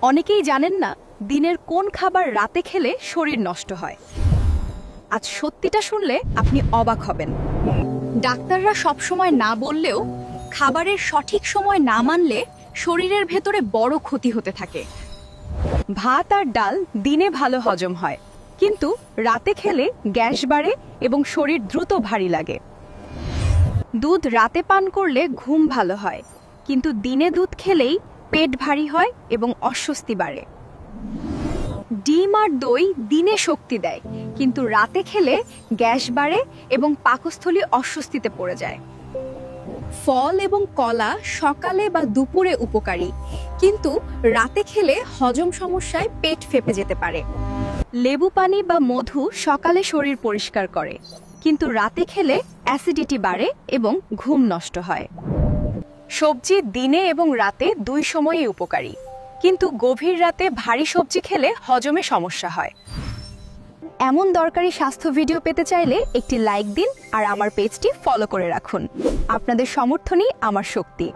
অনেকেই জানেন না দিনের কোন খাবার রাতে খেলে শরীর নষ্ট হয়। আজ সত্যিটা শুনলে আপনি অবাক হবেন। ডাক্তাররা সবসময় না বললেও খাবারের সঠিক সময় না মানলে শরীরের ভেতরে বড় ক্ষতি হতে থাকে। ভাত আর ডাল দিনে ভালো হজম হয়, কিন্তু রাতে খেলে গ্যাস বাড়ে এবং শরীর দ্রুত ভারী লাগে। দুধ রাতে পান করলে ঘুম ভালো হয়, কিন্তু দিনে দুধ খেলেই পেট ভারী হয় এবং অস্বস্তি বাড়ে। ডিম আর দই দিনে শক্তি দেয়, কিন্তু রাতে খেলে গ্যাস বাড়ে এবং পাকস্থলী অস্বস্তিতে পড়ে যায়। ফল এবং কলা সকালে বা দুপুরে উপকারী, কিন্তু রাতে খেলে হজম সমস্যায় পেট ফেঁপে যেতে পারে। লেবু পানি বা মধু সকালে শরীর পরিষ্কার করে, কিন্তু রাতে খেলে অ্যাসিডিটি বাড়ে এবং ঘুম নষ্ট হয়। সবজি দিনে এবং রাতে দুই সময়ই উপকারী, কিন্তু গভীর রাতে ভারী সবজি খেলে হজমে সমস্যা হয়। এমন দরকারি স্বাস্থ্য ভিডিও পেতে চাইলে একটি লাইক দিন আর আমার পেজটি ফলো করে রাখুন। আপনাদের সমর্থনই আমার শক্তি।